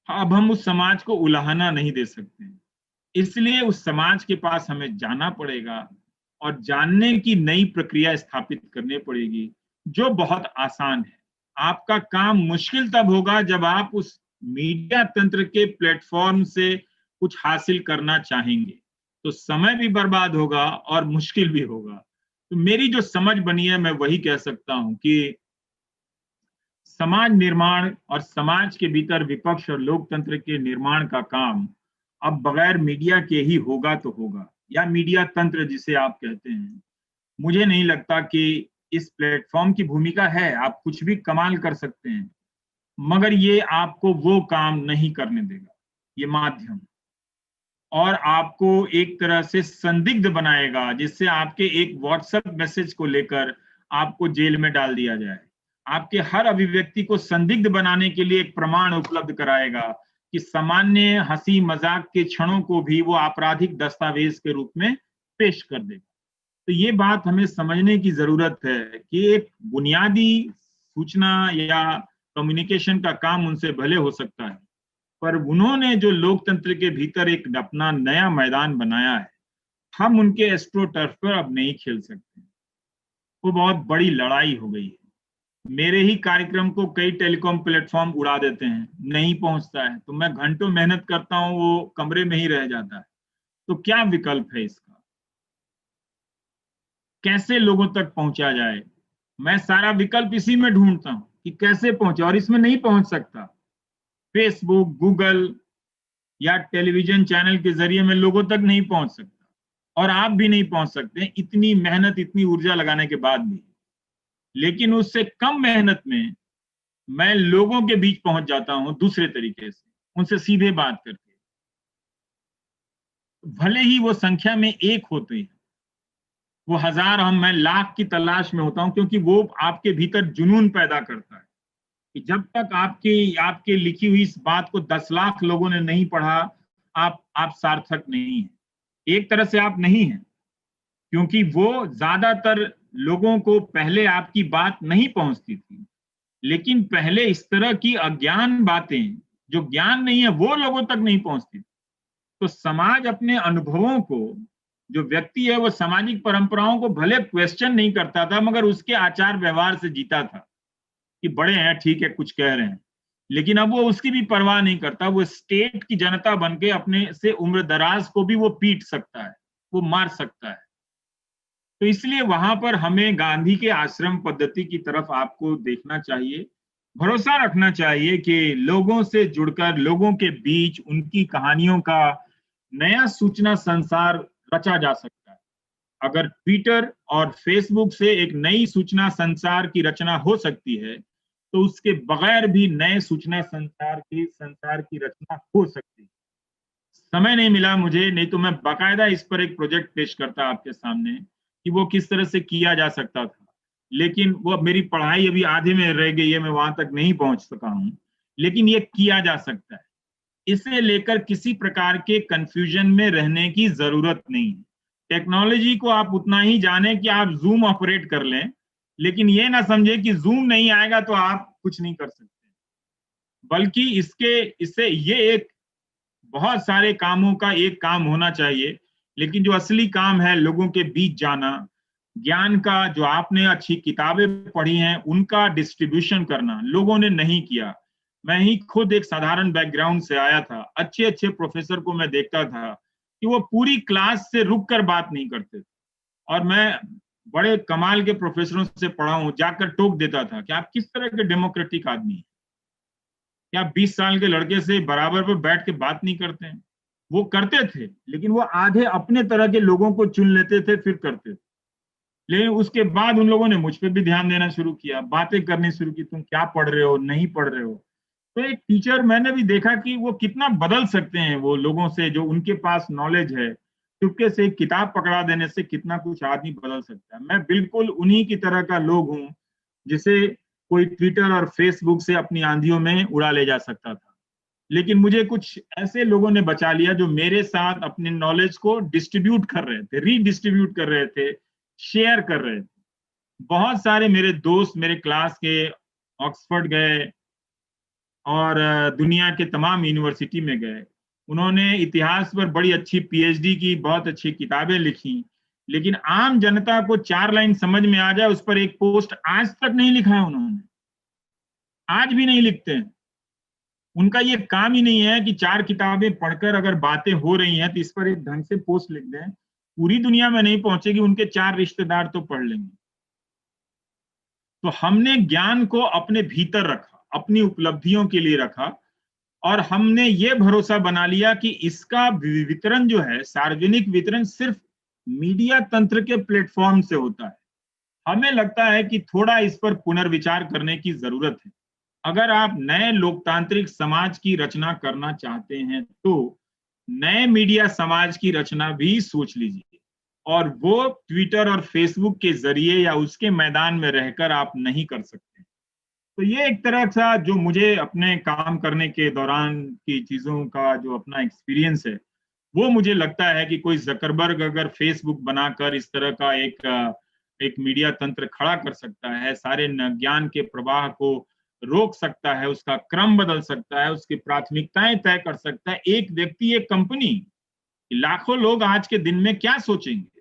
अब हम उस समाज को उलाहना नहीं दे सकते, इसलिए उस समाज के पास हमें जाना पड़ेगा और जानने की नई प्रक्रिया स्थापित करनी पड़ेगी, जो बहुत आसान है। आपका काम मुश्किल तब होगा जब आप उस मीडिया तंत्र के प्लेटफॉर्म से कुछ हासिल करना चाहेंगे, तो समय भी बर्बाद होगा और मुश्किल भी होगा। तो मेरी जो समझ बनी है, मैं वही कह सकता हूं कि समाज निर्माण और समाज के भीतर विपक्ष और लोकतंत्र के निर्माण का काम अब बगैर मीडिया के ही होगा तो होगा, या मीडिया तंत्र जिसे आप कहते हैं। मुझे नहीं लगता कि इस प्लेटफॉर्म की भूमिका है, आप कुछ भी कमाल कर सकते हैं, मगर ये आपको वो काम नहीं करने देगा, ये माध्यम, और आपको एक तरह से संदिग्ध बनाएगा, जिससे आपके एक व्हाट्सएप मैसेज को लेकर आपको जेल में डाल दिया जाए। आपके हर अभिव्यक्ति को संदिग्ध बनाने के लिए एक प्रमाण उपलब्ध कराएगा कि सामान्य हंसी मजाक के क्षणों को भी वो आपराधिक दस्तावेज के रूप में पेश कर देगा। तो ये बात हमें समझने की जरूरत है कि एक बुनियादी सूचना या कम्युनिकेशन का काम उनसे भले हो सकता है, पर उन्होंने जो लोकतंत्र के भीतर एक अपना नया मैदान बनाया है, हम उनके एस्ट्रोटर्फ पर अब नहीं खेल सकते। वो बहुत बड़ी लड़ाई हो गई है। मेरे ही कार्यक्रम को कई टेलीकॉम प्लेटफॉर्म उड़ा देते हैं, नहीं पहुंचता है, तो मैं घंटों मेहनत करता हूं, वो कमरे में ही रह जाता है। तो क्या विकल्प है इसका? कैसे लोगों तक पहुंचा जाए? मैं सारा विकल्प इसी में ढूंढता हूं कि कैसे पहुंचे, और इसमें नहीं पहुंच सकता। फेसबुक, गूगल या टेलीविजन चैनल के जरिए मैं लोगों तक नहीं पहुंच सकता, और आप भी नहीं पहुंच सकते, इतनी मेहनत, इतनी ऊर्जा लगाने के बाद भी। लेकिन उससे कम मेहनत में मैं लोगों के बीच पहुंच जाता हूं दूसरे तरीके से, उनसे सीधे बात करके। भले ही वो संख्या में एक होते हैं, वो हजार मैं लाख की तलाश में होता हूं, क्योंकि वो आपके भीतर जुनून पैदा करता है कि जब तक आपके लिखी हुई इस बात को 10 लाख लोगों ने नहीं पढ़ा, आप सार्थक नहीं है। एक तरह से आप नहीं है, क्योंकि वो ज्यादातर लोगों को पहले आपकी बात नहीं पहुंचती थी, लेकिन पहले इस तरह की अज्ञान बातें जो ज्ञान नहीं है वो लोगों तक नहीं पहुंचती। तो समाज अपने अनुभवों को, जो व्यक्ति है वो सामाजिक परंपराओं को भले क्वेश्चन नहीं करता था, मगर उसके आचार व्यवहार से जीता था कि बड़े हैं, ठीक है, कुछ कह रहे हैं, लेकिन अब वो उसकी भी परवाह नहीं करता। वो स्टेट की जनता बन के अपने से उम्र दराज को भी वो पीट सकता है, वो मार सकता है। तो इसलिए वहां पर हमें गांधी के आश्रम पद्धति की तरफ आपको देखना चाहिए, भरोसा रखना चाहिए कि लोगों से जुड़कर लोगों के बीच उनकी कहानियों का नया सूचना संसार रचा जा सकता है। अगर ट्विटर और फेसबुक से एक नई सूचना संसार की रचना हो सकती है, तो उसके बगैर भी नए सूचना संसार की रचना हो सकती है। समय नहीं मिला मुझे, नहीं तो मैं बाकायदा इस पर एक प्रोजेक्ट पेश करता आपके सामने कि वो किस तरह से किया जा सकता था, लेकिन वो मेरी पढ़ाई अभी आधे में रह गई है, मैं वहां तक नहीं पहुंच सका हूं। लेकिन ये किया जा सकता है। इसे लेकर किसी प्रकार के कंफ्यूजन में रहने की जरूरत नहीं है। टेक्नोलॉजी को आप उतना ही जाने कि आप जूम ऑपरेट कर लें, लेकिन ये ना समझे कि जूम नहीं आएगा तो आप कुछ नहीं कर सकते, बल्कि इससे ये एक बहुत सारे कामों का एक काम होना चाहिए। लेकिन जो असली काम है लोगों के बीच जाना, ज्ञान का, जो आपने अच्छी किताबें पढ़ी हैं उनका डिस्ट्रीब्यूशन करना, लोगों ने नहीं किया। मैं ही खुद एक साधारण बैकग्राउंड से आया था, अच्छे अच्छे प्रोफेसर को मैं देखता था कि वो पूरी क्लास से रुक कर बात नहीं करते थे, और मैं बड़े कमाल के प्रोफेसरों से पढ़ा हूं, जाकर टोक देता था कि आप किस तरह के डेमोक्रेटिक आदमी हैं, क्या 20 साल के लड़के से बराबर पर बैठ के बात नहीं करते हैं। वो करते थे, लेकिन वो आधे अपने तरह के लोगों को चुन लेते थे फिर करते थे। लेकिन उसके बाद उन लोगों ने मुझ पे भी ध्यान देना शुरू किया, बातें करनी शुरू की, तुम क्या पढ़ रहे हो, नहीं पढ़ रहे हो। तो एक टीचर, मैंने भी देखा कि वो कितना बदल सकते हैं वो लोगों से जो उनके पास नॉलेज है। चुपके से एक किताब पकड़ा देने से कितना कुछ आदमी बदल सकता है। मैं बिल्कुल उन्हीं की तरह का लोग हूं जिसे कोई ट्विटर और फेसबुक से अपनी आंधियों में उड़ा ले जा सकता था, लेकिन मुझे कुछ ऐसे लोगों ने बचा लिया जो मेरे साथ अपने नॉलेज को डिस्ट्रीब्यूट कर रहे थे, रीडिस्ट्रीब्यूट कर रहे थे, शेयर कर रहे थे। बहुत सारे मेरे दोस्त मेरे क्लास के ऑक्सफोर्ड गए और दुनिया के तमाम यूनिवर्सिटी में गए। उन्होंने इतिहास पर बड़ी अच्छी पीएचडी की, बहुत अच्छी किताबें लिखी, लेकिन आम जनता को 4 लाइन समझ में आ जाए उस पर एक पोस्ट आज तक नहीं लिखा है उन्होंने, आज भी नहीं लिखते हैं। उनका ये काम ही नहीं है कि 4 किताबें पढ़कर अगर बातें हो रही हैं तो इस पर एक ढंग से पोस्ट लिख दें। पूरी दुनिया में नहीं पहुंचेगी, उनके 4 रिश्तेदार तो पढ़ लेंगे। तो हमने ज्ञान को अपने भीतर रखा, अपनी उपलब्धियों के लिए रखा, और हमने ये भरोसा बना लिया कि इसका वितरण जो है, सार्वजनिक वितरण, सिर्फ मीडिया तंत्र के प्लेटफॉर्म से होता है। हमें लगता है कि थोड़ा इस पर पुनर्विचार करने की जरूरत है। अगर आप नए लोकतांत्रिक समाज की रचना करना चाहते हैं तो नए मीडिया समाज की रचना भी सोच लीजिए, और वो ट्विटर और फेसबुक के जरिए या उसके मैदान में रहकर आप नहीं कर सकते। तो ये एक तरह का जो मुझे अपने काम करने के दौरान की चीजों का जो अपना एक्सपीरियंस है, वो मुझे लगता है कि कोई जकरबर्ग अगर फेसबुक बनाकर इस तरह का एक मीडिया तंत्र खड़ा कर सकता है, सारे ज्ञान के प्रवाह को रोक सकता है, उसका क्रम बदल सकता है, उसकी प्राथमिकताएं तय कर सकता है, एक व्यक्ति, एक कंपनी, लाखों लोग आज के दिन में क्या सोचेंगे।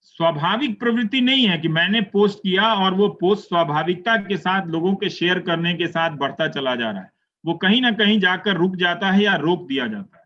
स्वाभाविक प्रवृत्ति नहीं है कि मैंने पोस्ट किया और वो पोस्ट स्वाभाविकता के साथ लोगों के शेयर करने के साथ बढ़ता चला जा रहा है। वो कहीं ना कहीं जाकर रुक जाता है या रोक दिया जाता है।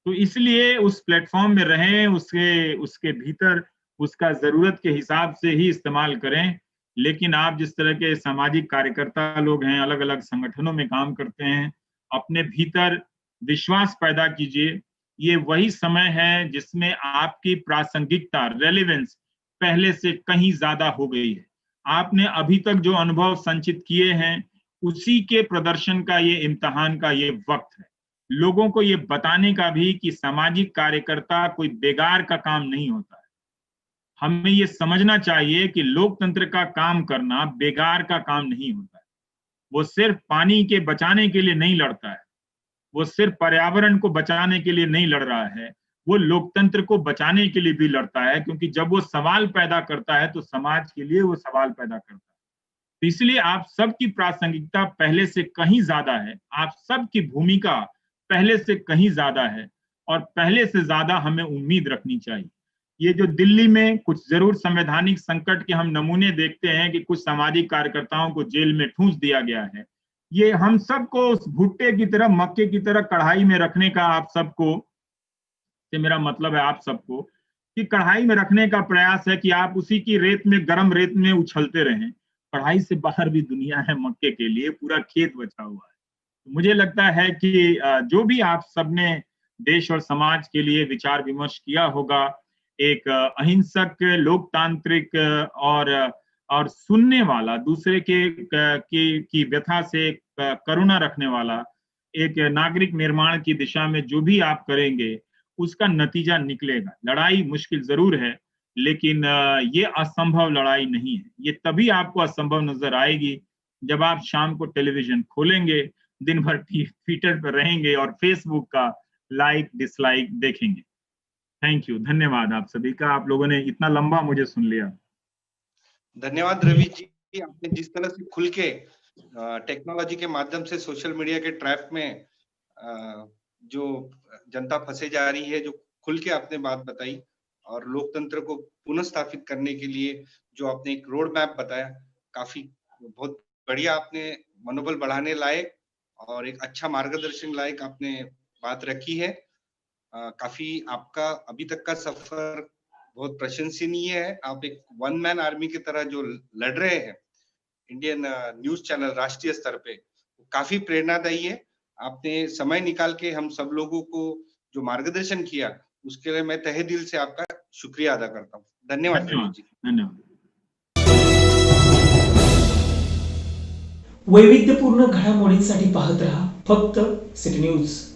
तो इसलिए उस प्लेटफॉर्म में रहें, उसके भीतर उसका जरूरत के हिसाब से ही इस्तेमाल करें। लेकिन आप जिस तरह के सामाजिक कार्यकर्ता लोग हैं, अलग अलग संगठनों में काम करते हैं, अपने भीतर विश्वास पैदा कीजिए। ये वही समय है जिसमें आपकी प्रासंगिकता, रेलेवेंस पहले से कहीं ज्यादा हो गई है। आपने अभी तक जो अनुभव संचित किए हैं, उसी के प्रदर्शन का ये इम्तिहान का ये वक्त है। लोगों को ये बताने का भी कि सामाजिक कार्यकर्ता कोई बेकार का काम नहीं होता है। हमें ये समझना चाहिए कि लोकतंत्र का काम करना बेकार का काम नहीं होता है। वो सिर्फ पानी के बचाने के लिए नहीं लड़ता है, वो सिर्फ पर्यावरण को बचाने के लिए नहीं लड़ रहा है, वो लोकतंत्र को बचाने के लिए भी लड़ता है, क्योंकि जब वो सवाल पैदा करता है तो समाज के लिए वो सवाल पैदा करता है। तो इसलिए आप सबकी प्रासंगिकता पहले से कहीं ज्यादा है, आप सबकी भूमिका पहले से कहीं ज्यादा है, और पहले से ज्यादा हमें उम्मीद रखनी चाहिए। ये जो दिल्ली में कुछ जरूर संवैधानिक संकट के हम नमूने देखते हैं कि कुछ सामाजिक कार्यकर्ताओं को जेल में ठूंस दिया गया है, ये हम सबको उस भुट्टे की तरह, मक्के की तरह कढ़ाई में रखने का, आप सबको, से मेरा मतलब है आप सबको, कि कढ़ाई में रखने का प्रयास है कि आप उसी की रेत में, गर्म रेत में उछलते रहें। कढ़ाई से बाहर भी दुनिया है मक्के के लिए, पूरा खेत बचा हुआ है। मुझे लगता है कि जो भी आप सबने देश और समाज के लिए विचार विमर्श किया होगा, एक अहिंसक, लोकतांत्रिक और सुनने वाला, दूसरे की व्यथा से करुणा रखने वाला एक नागरिक निर्माण की दिशा में जो भी आप करेंगे उसका नतीजा निकलेगा। लड़ाई मुश्किल जरूर है, लेकिन ये असंभव लड़ाई नहीं है। ये तभी आपको असंभव नजर आएगी जब आप शाम को टेलीविजन खोलेंगे, दिन भर ट्विटर पर रहेंगे और फेसबुक का लाइक डिसलाइक देखेंगे। थैंक यू, धन्यवाद आप सभी का, आप लोगों ने इतना लंबा मुझे सुन लिया। धन्यवाद रवि जी, आपने जिस तरह से खुल के टेक्नोलॉजी के माध्यम से सोशल मीडिया के ट्रैप में जो जनता फंसे जा रही है, जो खुल के आपने बात बताई, और लोकतंत्र को पुनः स्थापित करने के लिए जो आपने एक रोड मैप बताया, काफी बहुत बढ़िया, आपने मनोबल बढ़ाने लायक और एक अच्छा मार्गदर्शन लायक आपने बात रखी है। काफी आपका अभी तक का सफर बहुत प्रशंसनीय है। आप एक वन मैन आर्मी की तरह जो लड़ रहे हैं इंडियन न्यूज चैनल राष्ट्रीय स्तर पे, काफी प्रेरणादायी है। आपने समय निकाल के हम सब लोगों को जो मार्गदर्शन किया, उसके लिए मैं तहे दिल से आपका शुक्रिया अदा करता हूँ। धन्यवाद जी। धन्यवाद। वैविध्यपूर्ण घडामोडींसाठी पाहत रहा फक्त सिटी न्यूज।